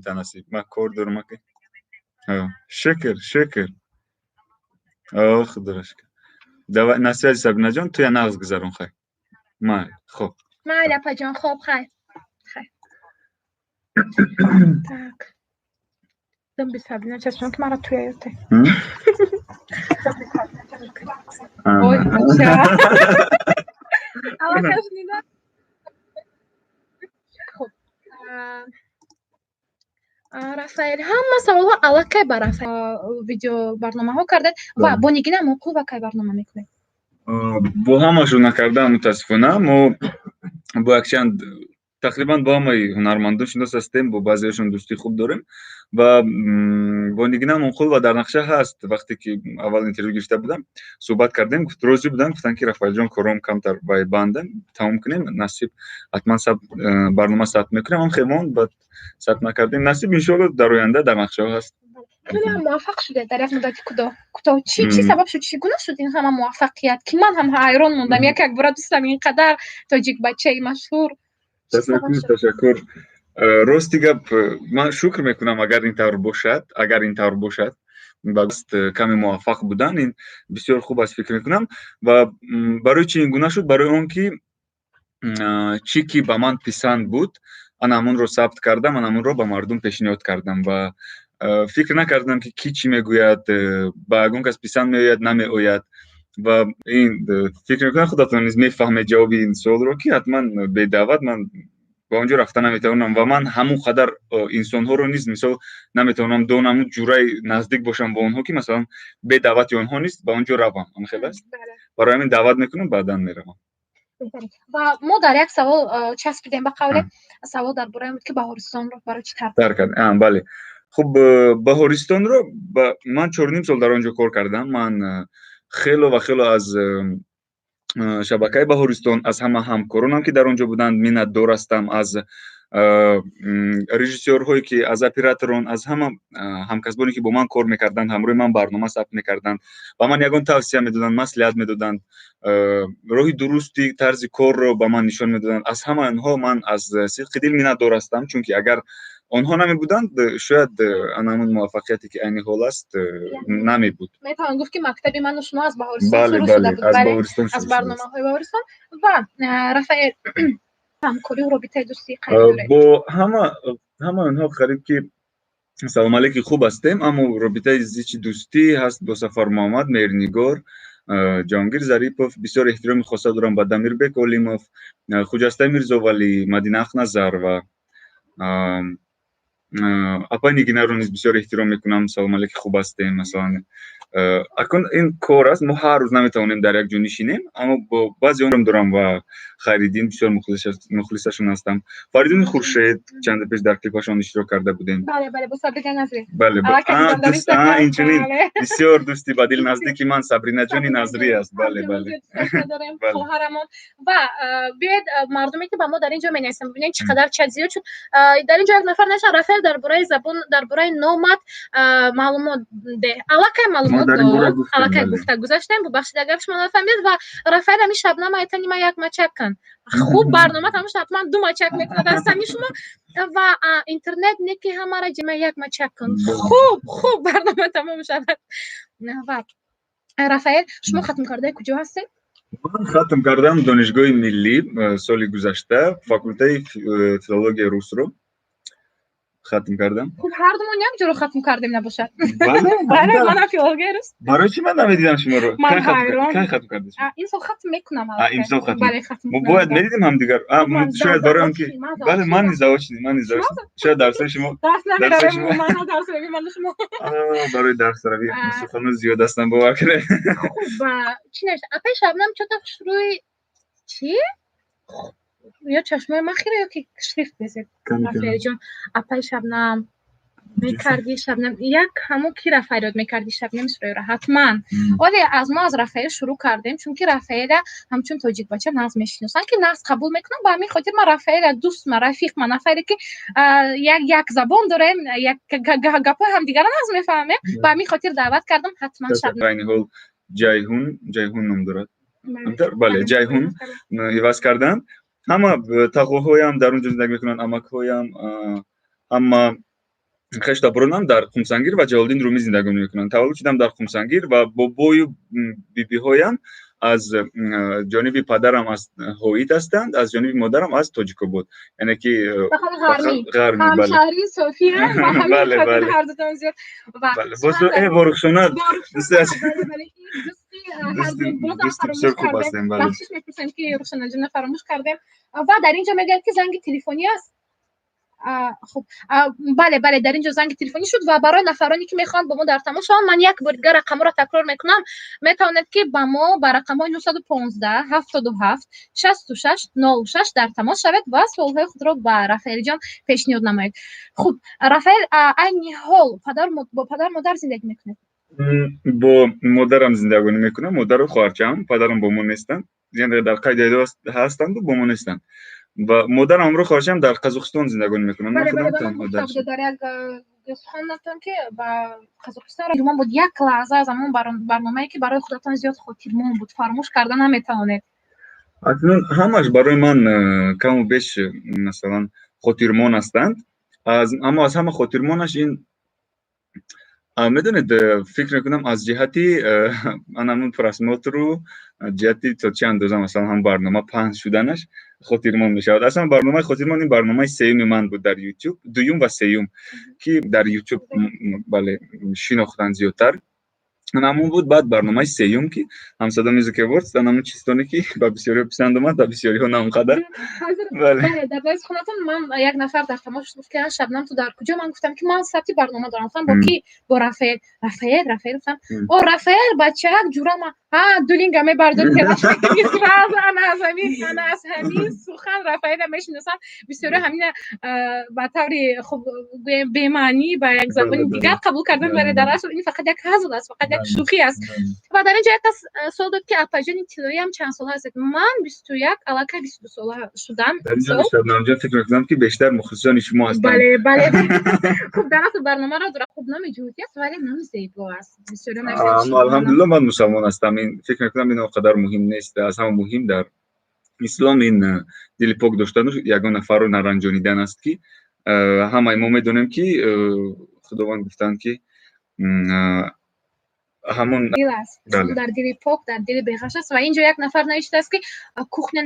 تناسب ما کار دارم که شکر آخ درش دوا نصیحت سبینا جان تو یا نغز گذارون خیر ما خب لپا جان خب خیر tak دم بسابنا چشم که مرا توی ایوته اوی اما کش نیدم خب رافائیل همه سوال ها علاقه با رافائیل ویدیو برنامه ها کرده و با نگینه موکول و که برنامه میکنه با همشون نکردم متاسفانه ما با یکچند تقریبا با همه هنرمندان شناس هستیم با بعضیشون دوستی خوب داریم و با نگینه موکول و در نقشه هست وقتی که اول اینترویو گرفته بودم صحبت کردیم راضی بودن گفتن که رافائیل جان کارم کمتر باید بندن تمام کنیم نصیب حتما برنامه ثبت میکنیم هم خیمون بعد ثبت نکردیم نصیب ان شاء الله در آینده در نقشه هست خیلی موفق شده در یک مدت کوتاه چی سبب شد چگونه شد این همه موفقیت که من هم حیران موندم یک برای دوستم اینقدر تاجیک بچه مشهور تشکر راستی گپ من شکر میکنم اگر این طور باشد باست کمی موفق بودن این بسیار خوب است فکر میکنم و برای چی این گونه شد برای اون که چی که به من پسند بود من همون رو ثبت کردم من همون رو به مردم پیشنهاد کردم و فکر نکردم که کی چی میگوید با اون کس پسند میآید نمیآید و این فکر میکنم خودتون نیز میفهمه جواب این سوال رو که حتما به دعوت من با اونجا رفتن نمیتونم و من همون قدر انسان ها رو نیست مثلا نمیتونم دونم جورای نزدیک باشم با اونها که مثلا به دعوت اونها نیست با اونجا روم من خیلی است برای همین دعوت میکنم بعدا میروم و ما در یک سوال چسبیدیم به قول سوال درباره بود که بهارستان رو برای چی ترک کردن بله خب بهارستان رو من 4.5 سال در اونجا کار کردم من خیلی از شبکه بهارستان از همه همکارانم که در اونجا بودند منتدار هستم از رژیسورهایی که از اپراتوران از همه همکسبانی که با من کار میکردند همراه من برنامه ثبت میکردند و من یگان توصیه میدادند مصلحت میدادند راه درستی طرز کار رو به من نشان میدادند از همه اینها من از صدق دل منتدار هستم چون که اگر آنها نمی بودند شاید همون موفقیتی که عین حال است نمی بود. میتونم گفت که مکتب من و شما از بهارستان شروع شده بود از برنامه‌های بهارستان و رافائیل همکاری و رابطه دوستی قریب با همه اونها قریب که سلام علیکی خوب هستیم اما رابطه زیچ دوستی هست با سفر محمد مهرنگار جهانگیر ظریفов بسیار احترام خاصه دارم با دمیربک اولیمov خجسته میرزاولی مدینه اخنظر و اپا نگینه رو نیز بسیار احترام میکنم سلام علیکی خوب هستیم مثلا اکنون این کار است ما هر روز نمیتونیم در یک جا نشینیم اما با بعضی اونم دارم و خریدین بسیار مخلصشون هستم فریدون خورشید چند پیش در کلیپشون اشتراک کرده بودیم بله با صبرینا نظری بله اینچنین بسیار دوستی با دل نزدیکی من صبرینا جانی نظری است بله خواهرمون و بیاید مردمی که با ما در اینجا می‌نویسن ببینید چقدر چت زیاد شد در اینجا یک نفر نشه رافائیل درباره زبان درباره نومد معلومات ده علاقه گفته گذاشتم ببخشید اگر شما نفهمید و رافائیل همین شبنم ایتانی ما یک مچک کن خوب برنامه تماش حتما 2 مچک میکنه دستمی شما و اینترنت نکی همه را جمع یک مچک کن خوب برنامه تمام شد و رافائیل شما ختم کرده کجا هستی؟ من ختم کردم دانشگاه ملی سال گذشته فاکولته فیلولوژی روس رو ختم کردم خب هر دومون یک جا رو ختم کردیم نباشد بله من فیلولوژی روس برای چی من نمیدیدم شما رو کی ختم کردید این سال ختم میکنم این سال ختم ما باید میدیدیم هم دیگر شاید برای اون که بله من نزاوشنی شاید درس شما درس شما برای درس روی سخن زیاد هستم باور کنید خب چی نشه اپای شبنم چطور شروع چی یا چشمای من خیره یا که شریف بزید رافائیل جان اپای شبنم میکردی شبنم یک همون کی رافائیل میکردی شبنم شروع را حتما ولی از ما از رافائیل شروع کردیم چون که رافائیل همچون تاجیک بچه ناز میشناسن که ناز قبول میکنم با همین خاطر ما رافائیل دوست ما رفیق ما نفری که یک زبان داریم یک گپا هم دیگر ناز میفهمه با همین خاطر دعوت کردم حتما شبنم جایهون نام دارد بله جایهون ایواز کردن همه تقوهایم در اونجا زندگی میکنن امکهایم اما хештабронам дар Хумсангир ва Ҷалолиддин Румӣ зиндагонӣ мекунанд. Таваллуд шудам дар Хумсангир ва бобою бибиҳоям аз ҷониби падарам аз Ҳоид ҳастанд, аз ҷониби модарам аз Тоҷикобод. Яъне ки ғармӣ, бале. ҳамшаҳри София ва ҳамин хатин ҳардутон зиёд ва Ворухшона дӯсти бисёр хуб ҳастем. бахшиш мепурсем ки Рухшонаҷона фаромӯш кардем ва дар ин ҷо мегӯяд ки занги телефонӣ аст. خب بله در اینجا زنگ تلفنی شد و برای نفرانی که میخوان با ما در تماس شوند من یک بار دیگه رقم را تکرار میکنم. میتونید که با ما با رقم 915 77 66 06 در تماس شوید و سوالهای خود را با رافائیل جان پیشنهاد نمایید. خب رافائیل این حال با پدر مادر زندگی میکنید؟ با مادرم زندگی میکنم. مادر و خواهرچه‌ام، پدرم با ما نیستند، یعنی در قید هستند و با ما نیستند. و مادرم امروز خواهرچه‌ام در قزاقستان زندگی میکنم. من خودم تنها در گفتم که با قزاقستان من بود یک لحظه از همون برنامه‌ای که برای خودتان زیاد خاطرمون بود فراموش کردن نمیتوانید. اکنون همش برای من کم و بیش مثلا خاطرمون هستند. اما از همه خاطرمونش این میدونید فکر میکنم از جهتی همون پرسمات رو جهتی تا چه اندازه مثلا هم برنامه پخش شدنش خاطرمون میشود. اصلا برنامه خاطرمون این برنامه سوم من بود در یوتیوب، دوم و سوم که در یوتیوب بله شناختن زیادتر همون بود. بعد برنامه سوم که همصدا میوزیک اوردز همون چیزانی که با بسیاری پسند اومد و بسیاری ها ناقدر. بله در باز خونتون من یک نفر در تماس شد که شبنم تو در کجا؟ من گفتم که من ثبت برنامه دارم. گفتم با کی؟ با رافائیل گفتم او رافائیل بچه جورم دولینگا میبردم که انا از همین سخن رافائیل میشناسم بسیاری همین با طوری خوب به معنی با یک زبان دیگر قبول کردن ولی در اصل این فقط یک هزار است، فقط یک شوخی است. و در اینجا یک سوال داد که اپاژن طلایی هم چند سال هست؟ من 21 علاقه 22 ساله شدم. در اینجا شبنم جان فکر می‌کنم که بیشتر مخلصان شما هستند. بله خوب در اصل برنامه را در خوب نام جوتی است ولی نام زیبا است. بسیاری الحمدلله من مسلمان هستم. این فکر می‌کنم این اونقدر مهم نیست. از همه مهم در اسلام این دل پاک داشتن یگان نفر رو نرنجانیدن است که همه ما میدونیم که خداوند گفتند که همون دل است در دل پاک در دل بخش است و اینجا یک نفر نوشته است که کухня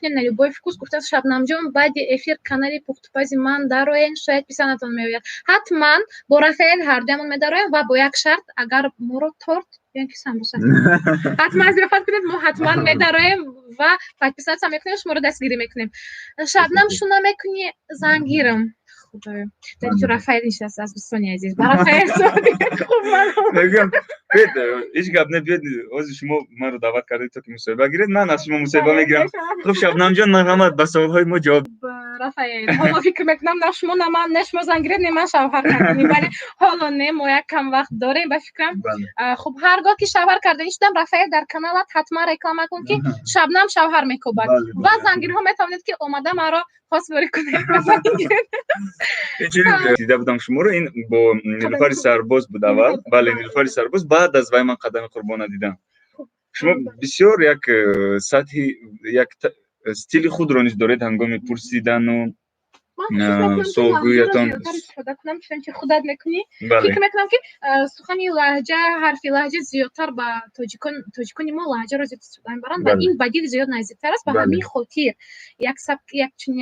на любой вкус. گفته شبنم جان بعد افیر کانال پخت‌پزی من دارین شاید پسندتون میآید. حتما با رافائیل هر دومون می‌داریم و با یک شرط اگر ما رو تورت یعنی که سمبوسه حتما ضیافت کنید ما حتما می‌داریم و پسند میکنیم شما رو دستگیری میکنیم. شبنم شونا میکنی زنگیرم خدایا در تو رافائیل نشست از دوستانی عزیز با رافائیل خوب میگم هیچ گپ نبید. از شما من رو دعوت کردید تا که مصاحبه بگیرید، من از شما مصاحبه میگیرم. خب شبنم جان مرحمت به سوالهای ما جواب رافائیل حالا فکر میکنم نه شما نه من نه شما زنگ گیرید نه من شوهر کردیم ولی حالا نه ما یک کم وقت داریم به فکرم. خب هرگاه که شوهر کردن شدم رافائیل در کانالت حتما رکلام کن که شبنم شوهر میکوبد و زنگیرها میتونید که اومده مرا خواستگاری کنید. اینجوری دیده بودم شما رو. این با نیلوفر سرباز بود اول. بله نیلوفر سرباز. بعد از وی من قدم قربان دیدم. شما بسیار یک سطحی یک استیل خود را نیز دارید هنگام پرسیدن و سوالگویتان استفاده کنم چون خودت میکنی. فکر میکنم که سخنی لهجه حرفی لهجه زیادتر با تاجیکان ما لهجه را زیاد استفاده میبرند و این بدیل زیاد نزدیکتر است. به همین خاطر یک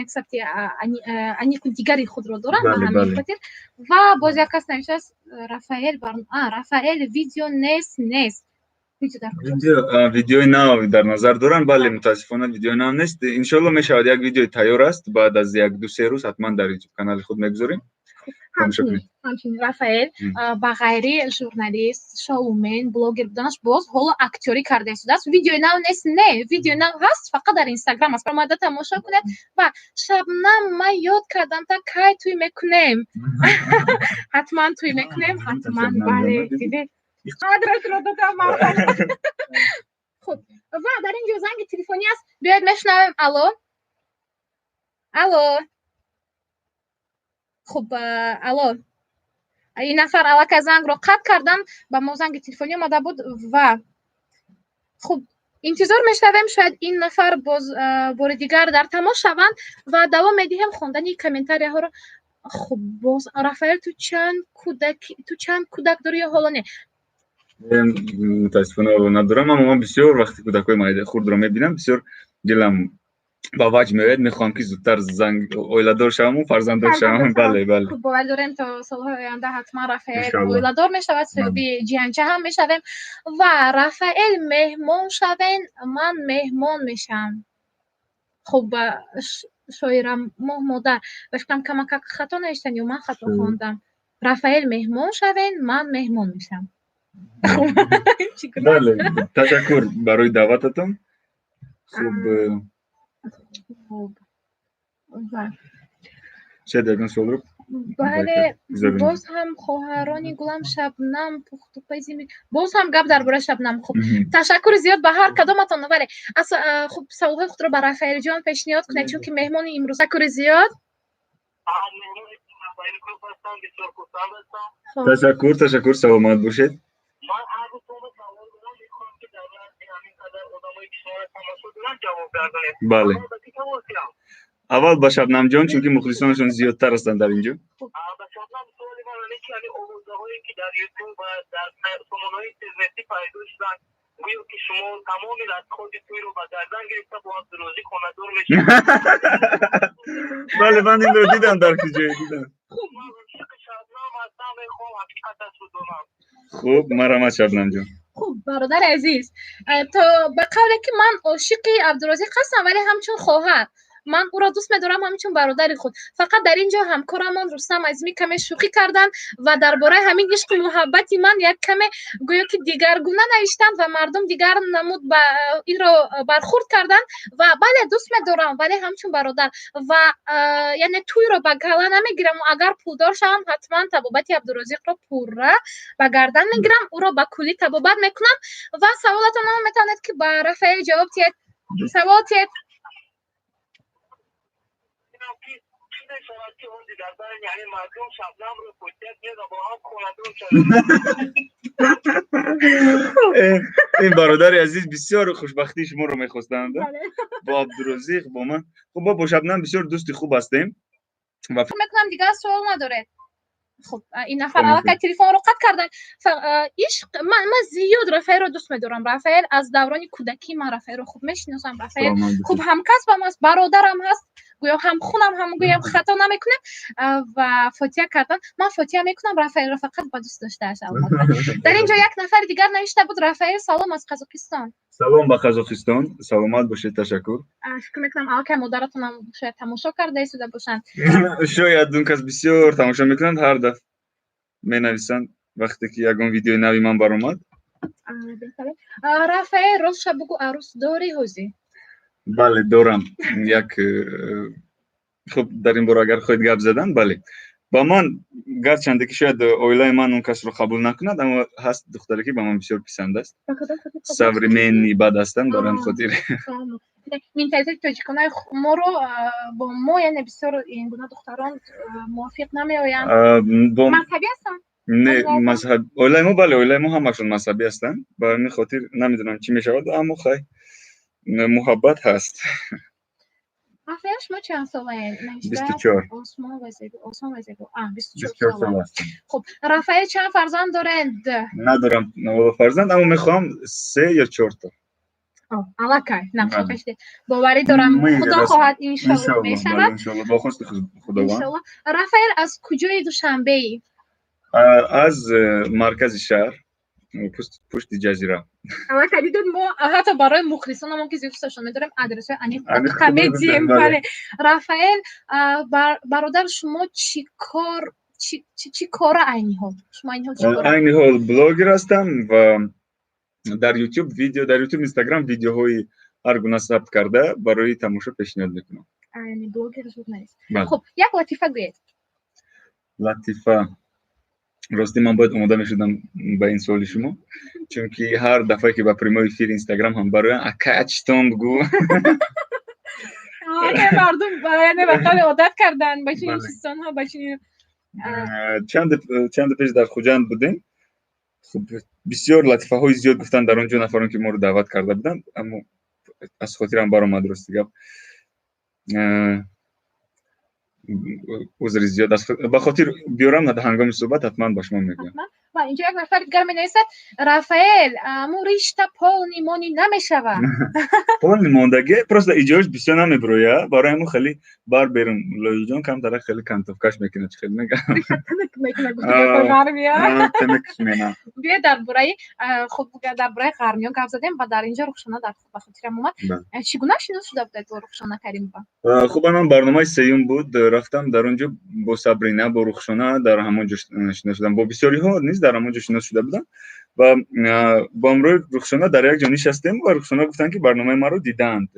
سبت انیک دیگری خود را دارند به همین خاطر. و باز یک کس نمیشه است رافائیل ویدیو نیست ویدیو نو در نظر دارن. بله متاسفانه ویدیو نو نیست. ان شاء الله میشود یک ویدیو تیار است بعد از یک دو سه روز حتما در یوتیوب کانال خود میگذاریم. همچنین رافائیل با غیر ژورنالیست شومن بلاگر بودنش باز حالا اکتوری کرده شده است. ویدیو نو نیست، نه ویدیو نو هست فقط در اینستاگرام است. اومده تماشا کنید و شبنم من یاد کردم تا کی توی میکنیم حتما توی میکنیم حتما. بله دیدی آدرس رو دادم. خب و در اینجا زنگ تلفنی است بیاید میشنویم. الو خب الو این نفر علاقه زنگ رو قطع کردن با ما زنگ تلفنی اومده بود و خب انتظار میشنویم شاید این نفر باز بار دیگر در تماس شوند و دوام میدیم خوندن کامنتاری ها رو. خب باز رافائل تو چند کودک داری یا حالا نه؟ متاسفانه حالا ندارم، اما من بسیار وقتی کودکای مایده خورد رو میبینم بسیار دلم با وجه میاد، میخوام که زودتر زنگ اویلادار شوم و فرزنددار شوم. بله بله خب باور داریم تا سالهای آینده حتما رافائل انشالله. اویلادار میشود، صاحبی جیانچه هم میشویم و رافائل مهمان شوین، من مهمان میشم. خب شاعرم محموده بفکرم کمک خطا نوشتن یا من خطا خواندم. رافائل مهمان شوین، من مهمان میشم. بله تشکر برای دعوتتون. خوب خب چه دیگه سوال رو بله باز هم خواهرانی گلم شبنم پختوپیزی باز هم گپ درباره شبنم. خب تشکر زیاد به هر کدامتان. بله خب سوال خود رو به رافائل جان پیشنهاد کنید چون که مهمان امروز. تشکر زیاد. تشکر سلامت باشید. بله اول با شبنم جان چون که مخلصانشون زیادتر هستن در اینجا. گویا که شما تمام رسخات توی رو به گردن گرفته با عبدالرازق خانه‌دار میشید. بله من این رو دیدم در کجای دیدم. من عاشق شبنم هستم، میخوام حقیقتش رو دونم. خوب مرحمت شبنم جان. خوب برادر عزیز، تا به قولی که من عاشق عبدالرازق هستم ولی همچون خواهر من او را دوست می‌دارم همچون برادر خود. فقط در اینجا همکارمان رستم عظیمی کمی شوخی کردن و درباره همین عشق و محبتی من یک کمی گویا که دیگرگونه نوشتند و مردم دیگر نمود با این را برخورد کردن و بله دوست می‌دارم ولی همچون برادر و یعنی توی را به گله نمیگیرم و اگر پولدار شوم حتما طبابت عبدالرازق را پوره به گردن میگیرم، او را به کلی طبابت میکنم. و سوالتون هم میتونید که به رافائل جواب تید. سوال تید. این برادر عزیز بسیار خوشبختی شما رو میخواستند با عبدالرازق با من. خب با شبنم بسیار دوستی خوب هستیم و فکر میکنم دیگه سوال نداره. خب این نفر اول که تلفن رو قطع کردن. من زیاد رافائل رو دوست می‌دارم. رافائل از دوران کودکی من رافائل رو خوب میشناسم. رافائل خوب همکسبم است، برادرم هست، گویا هم خونم هم گویم خطا نمیکنه و فوتیه کردن. من فوتیه میکنم رافائل رو فقط با دوست داشته اش. در اینجا یک نفر دیگر نوشته بود رافائل سلام از قزاقستان. سلام به قزاقستان، سلامت باشید. تشکر. فکر میکنم آقا مدیرتون هم شاید تماشا کرده ایستاده باشند. شاید اون کس بسیار تماشا میکنند، هر دفعه مینویسند وقتی که یگان ویدیو نوی من برآمد. رافائل راست بگو عروس داری هوزی؟ بله دارم یک. خب در این باره اگر خواهید گپ زدن بله با من گرچنده که شاید اویلای من اون کس رو قبول نکند اما هست دختری که با من بسیار پسند است. صبرمنی بد هستن برام خاطر منتظر تاجیکانای ما رو با ما یعنی بسیار این گونه دختران موافق نمیآیند. مذهبی هستن؟ نه مذهب اولای ما بله اولای ما همشون مذهبی هستن. با همین خاطر نمیدونم چی میشود اما خیلی محبت هست. رافائل شما چند ساله؟ 24. عثمان وزیگو 24 ساله. خب رافائل چند فرزند دارند؟ ندارم فرزند اما میخوام 3 یا 4 تا. علاقه نقشه باوری دارم خدا خواهد انشالله میشود. انشالله با خواست خداوند. رافائل از کجای دوشنبه ای؟ از مرکز شهر پشت جزیره. اما کدیدون ما حتی برای مخلصانمون که دوستشون می‌داریم آدرس انیق میدیم. بله رافائل برادر شما چی کار عینی حال شما عینی حال بلاگر هستم و در یوتیوب اینستاگرام ویدیوهای هر گونه ثبت کرده برای تماشا پیشنهاد میکنم. یعنی بلاگر ژورنالیست. خب یک لطیفه گوید. لطیفه راستی من باید آماده میشدم به این سوال شما چون که هر دفعه که با پریمای فیر اینستاگرام هم برای اکاچتون بگو مردم یعنی وقتی عادت کردن با این چیزان ها با چند پیش در خوجند بودیم. خب بسیار لطیفه های زیاد گفتن در اونجا نفران که ما رو دعوت کرده بودن اما از خاطرم برآمد راستی گپ عذر زیاد است به خاطر بیارم در هنگام صحبت حتما با شما میگم. و اینجا یک نفر دیگر می نویسد رافائل امو ریشتا پول نیمونی نمیشود. پول نیموندگی просто ایجاش بسیار نمیبرویه برای همون خیلی بار برم لوی جان کم طرف خیلی کم تفکاش میکنه خیلی میگم میکنه گفتگو غربیه تمکش مینا بیا درباره خب درباره غرمیان گپ زدیم و در اینجا رخشانه در به خاطرم اومد چگونه شناخته شده بودید با رخشانه کریم با خب من برنامه سیوم بود رفتم در اونجا با سابرینا با رخشانه در همونجا شناخته شدم با بسیاری ها نیست در همونجا شناخته شده بودم و با امروز رخشانه در یک جا نشستیم و رخشانه گفتن که برنامه ما رو دیدند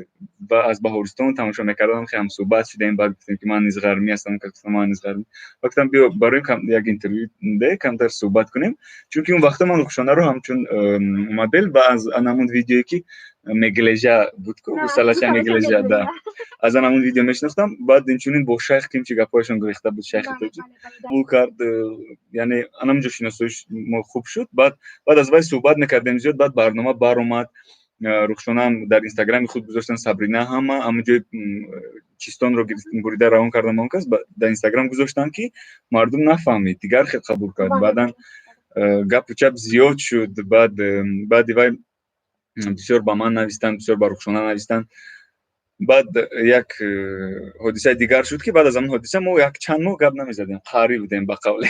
و از بهارستان تماشا میکردم خیلی هم صحبت شدیم بعد گفتن که من نیز غرمی هستم که من نیز غرمی گفتم بیا برای یک اینترویو ده کمتر صحبت کنیم چون که اون وقت من رخشانه رو همچون مدل و از همون ویدیویی که میگلجا بود که وسالش میگلجا ده از همون ویدیو میشناختم بعد اینچونین با شیخ کیم چه گپایشون گریخته بود شیخ توجی او کرد یعنی همونجا شناساییش خوب شد بعد از وای صحبت میکردیم زیاد بعد برنامه بر اومد رخشانه هم در اینستاگرام خود گذاشتن سابرینا هم همونجا چیستان رو بریده روان کردم اون کس در اینستاگرام گذاشتن که مردم نفهمید دیگر خیلی قبول کرد بعدن گپ و چپ زیاد شد بعد وای بسیار با من نوشتن بسیار با رخشانه نوشتن بعد یک حادثه دیگر شد که بعد از اون حادثه ما یک چند ماه گپ نمیزدیم خاری بودیم با قولی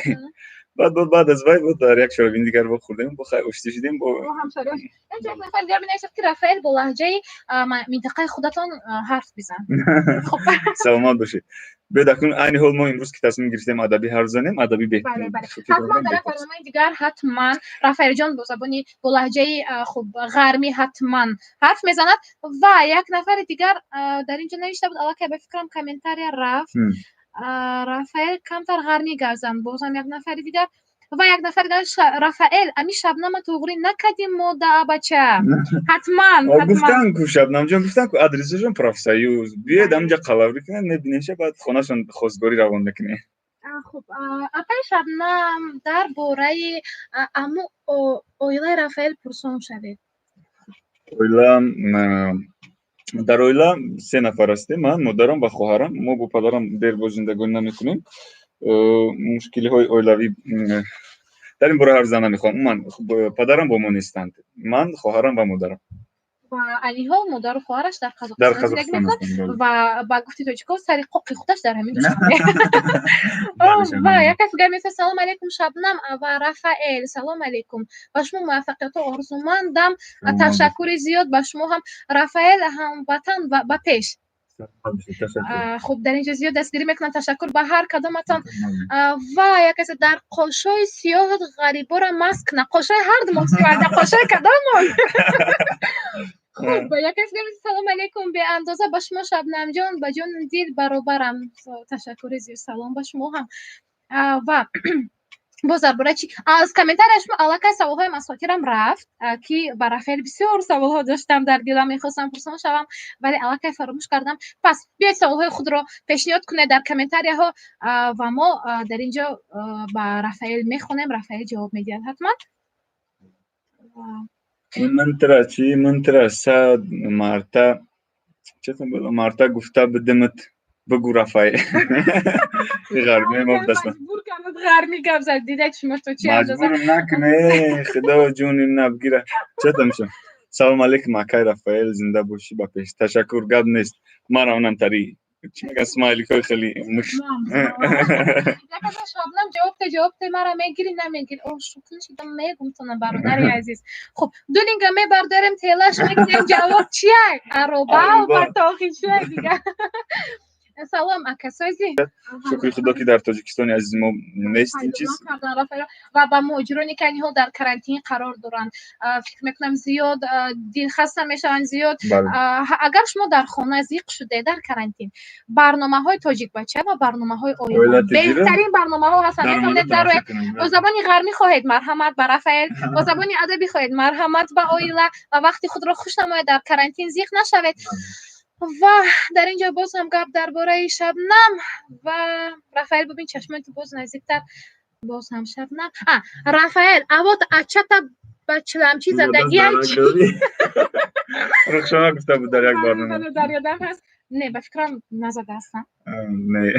بعد از وای بود در یک شرابین دیگر بخوردیم با خیلی اشتی شدیم با همسایه اینجا نفر دیگر بنویسد که رافائل با لهجه منطقه خودتان حرف بزن خب سلامت باشید بدون عین حال ما امروز که تصمیم گرفتیم ادبی حرف زنیم ادبی بهتر بله حتما در برنامه دیگر حتما رافائل جان با زبانی با لهجه خوب غرمی حتما حرف میزند و یک نفر دیگر در اینجا نوشته بود الان که به فکرم کامنتاری رفت رافائل کمتر غرمی گزم بازم یک نفر دیگر و یک نفر دیگر رافائل امی شبنم توغری نکدیم مودا بچه حتما گفتن که شبنم جان گفتن که ادرسشون پروفسیوز بیاید همونجا قلاوری کنن میبینیشه بعد خونهشون خواستگاری روان بکنه خب اپای شبنم در باره امو اویله رافائل پرسون شوید اویله در اویله 3 نفر هستیم من مادرم و خواهرم ما با پدرم دیر با زندگی نمیکنیم مشکلی های اویلوی در این باره هر زن نمیخوام من پدرم با ما نیستند من خواهرم و مادرم و علیها مادر و خواهرش در قزاقستان زندگی میکنن و با گفتی توچیکو سری قوقی خودش در همین دوستان و یک کس دیگر میگه سلام علیکم شبنم و رافائل سلام علیکم و شما موفقیت و آرزومندم تشکر زیاد به شما هم رافائل هم وطن و به پیش خب در اینجا زیاد دستگیری میکنم تشکر به هر کدامتان و یک کسی در قاشای سیاه غریبا را مسک نه قاشای هر دو مسیح در قاشای کدامون خب یک کسی سلام علیکم به اندازه به شما شبنم جان به جان دل برابرم تشکر زیاد سلام به شما هم و باز درباره چی از کامنتارش علاقه سوالهای مساطیرم رفت که با رافائل بسیار سوالها داشتم در دلم میخواستم پرسان شوم ولی علاقه فراموش کردم پس بیاید سوالهای خود را پیشنهاد کنید در کامنتاری ها و ما در اینجا با رافائل میخونیم رافائل جواب میدهد حتما من ترى 100 مرتا مرتا گفته بدمت بگو رافائل غرمی ما دستم مجبور کردم غرمی گپ زد دیدک شما تو چی اندازه مجبور نکنه خدا جونیم نبگیره چطور میشه سلام علیکم اکای رافائل زنده باشی با پیش تشکر گپ نیست من اونم تری چی میگن اسمایلی که خیلی مش شبنم جواب مرا میگیری نمیگیری اوه شکر شدم میگم تو برادری عزیز خب دو لینک میبرداریم تلاش میکنیم جواب چیه اروبا و بطاقی چیه دیگه سلام اکسازی شکر خدا که در تاجیکستان عزیز ما نیستین چیز و با مهاجرانی که اینها در کرانتین قرار دارن فکر میکنم زیاد دل خسته میشن زیاد اگر شما در خانه زیق شده در کرانتین برنامه‌های تاجیک بچه و برنامه‌های اویلا بهترین برنامه‌ها هستن میتونید در با زبان غرمی خواهید مرحمت به رافائل با زبان ادبی خواهید مرحمت به اویلا و وقتی خود را خوش نمایید در کرانتین زیق نشوید و در اینجا باز هم گپ درباره شبنم و رافائل ببین چشمت باز نزدیکتر باز هم شبنم رافائل اوات اچتا با چلمچی زندگی چی رخشانه گفته بود در یک برنامه. در یادم هست. نه به فکرم نزده هستم. نه.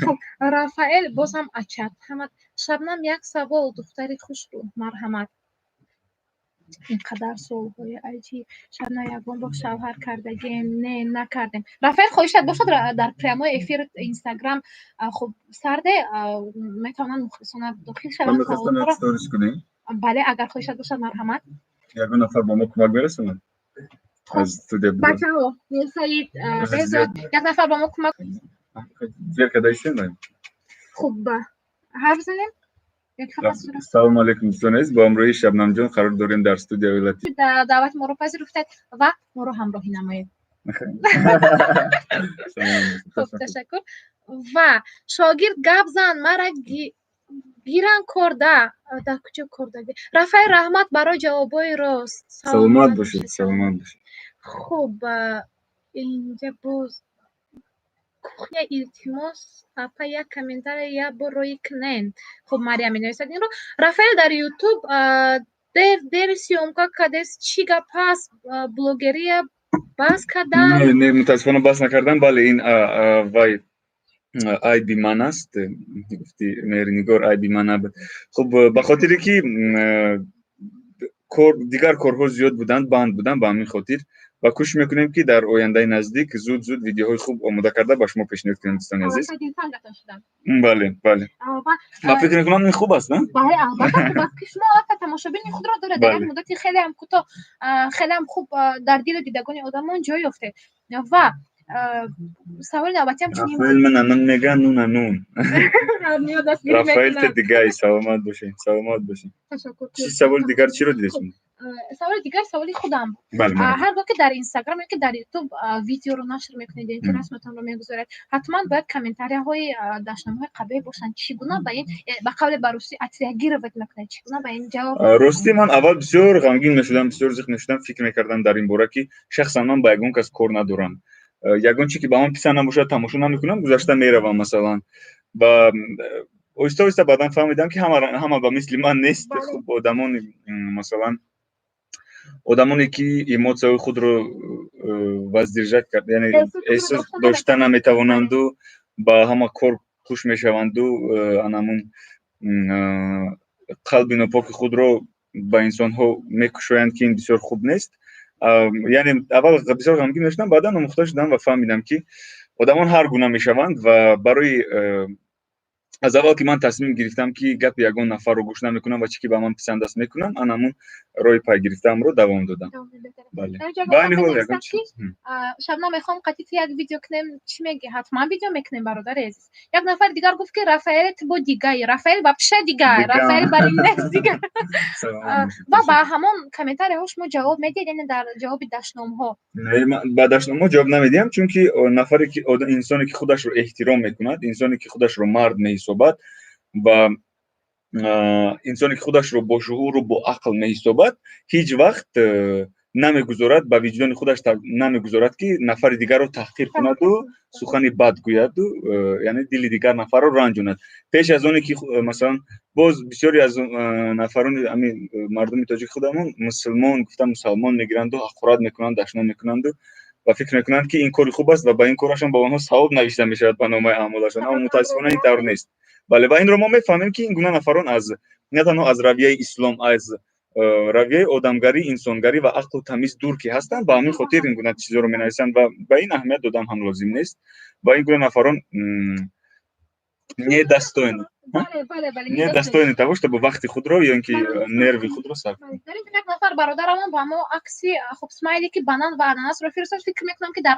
خب رافائل باز هم اچد حمد شبنم یک سوال دختری خوش رو مرحمت اینقدر سوال‌های عجیب شبنم یکبار با شوهر کردگیم نه نکردیم. رافائل خواهشت باشد در پریام‌های افیر اینستاگرام خب سرده میتونن مخلصانه داخل شوند. من می‌خواستم یک استوریز کنیم. بله اگر خواهشت باشد مرحمت. یگان نفر با ما کمک برسونن. از تو دبیر. بچه‌ها سعید بهزاد یک نفر با ما کمک. زیر کدای سیم. خوب حرف زنیم. سلام علیکم دوستان با همراهی شبنم جان قرار داریم در استودیو ولایتی دعوت ما رو پذیرفتید و ما رو همراهی نمایید. خب تشکر. و شاگرد گپ زن مرا گیرن کرده در کجا کرده رافائل رحمت برای جوابای راست. سلامت باشید سلامت باشید. خب اینجا باز کوخنیا التماس اپا یک کامنتار یا بروی کنن. خب مریم می‌نویسد این رو. رافائل در یوتیوب در سیومکا کدس چی گپ هست بلوگری باز کردن؟ نه متاسفانه باز نکردم. بله این وای آی بی من است گفتی مهرنگار آی بی من بود. خب به خاطری که دیگر کارها زیاد بودند بند بودن به همین خاطر و کوشش میکنیم که در آینده نزدیک زود ویدیوهای خوب آماده کرده به شما پیشنهاد کنیم دوستان عزیز. بله من فکر میکنم این خوب است نه؟ بله البته خوب است که شما تماشابین خود را داره در یک مدت خیلی هم کوتاه خیلی هم خوب در دل دیدگان آدمان جای یافته. و سوال نوبتی هم چنین رافائل من میگن نون رافائل دیگه سلامت باشین تشکر. چی سوال دیگر چی رو دیدید؟ سوال دیگر سوالی خودم. بله هر وقت در اینستاگرام یا که در یوتیوب ویدیو رو نشر میکنید این رسمتون رو میگذارید حتما باید کامنتاری‌های داشتنامه‌های قبلی باشن چگونه به این به قول بروسی اتریگی رو میکنید چگونه به این جواب. راستی من اول بسیار غمگین میشدم بسیار زخم میشدم فکر میکردم در این باره که شخصا من با یگان کس کار ندارم یگان چی که با من پسند نباشه تماشا نمیکنم گذشته میروم مثلا و اوستا بعداً فهمیدم که همه با مثل من نیست. خب آدمانی که ایموسیون خود رو وزدیرجت کرد یعنی احساس داشتن نمیتوانند و با همه کار خوش میشوند و انمون قلب ناپاک خود رو با انسان ها میکشویند که این بسیار خوب نیست. یعنی اول بسیار غمگین میشدم بعدا آموخته شدم و فهمیدم که آدمان هر گونه میشوند و برای از اول که من تصمیم گرفتم که گپ یگان نفر رو گوش نمیکنم و چی که به من پسند است میکنم انمون رای پای گرفتم رو دوام دادم. بله با این حال یگان شبنم میخوام قطعی یک ویدیو کنیم چی میگی حتما ویدیو میکنیم برادر عزیز. یک نفر دیگر گفت که رافائل با دیگه رافائل با پشه دیگه رافائل برای این دیگه و با همون کامنتاری هاش ما جواب میدید یعنی در جواب داشتنامه ها نه با داشتنامه جواب نمیدیم چون که نفری که انسانی که خودش رو احترام میکند انسانی که خودش رو مرد میحسابد و انسانی که خودش رو با شعور و با عقل میحسابد هیچ وقت نمیگذارد با وجدان خودش نمیگذارد که نفر دیگر رو تحقیر کند و سخنی بد گوید و یعنی دل دیگر نفر رو رنجاند. پیش از اونی که مثلا باز بسیاری از نفران همین مردم تاجیک خودمون مسلمان میگیرند و حقارت میکنند دشنام میکنند و فکر میکنند که این کار خوب است و با این کارشون با اونها ثواب نوشته میشود به نامه اعمالشون اما متاسفانه این طور نیست. بله و این رو ما میفهمیم که این گونه نفران از نه تنها از رویه اسلام از رویه آدمگری انسانگری و عقل و تمیز دور که هستند با همین خاطر این گونه چیزا رو مینویسند و به این اهمیت دادن هم لازم نیست. با این گونه نفران نه دستوین نه دستوین تواشته با وقت خود رو یا اینکه نرو خود رو صرف کنید. در این یک نفر برادرمون با ما عکسی خب اسماعیلی که بنان و اناناس رو فرستاد فکر میکنم که در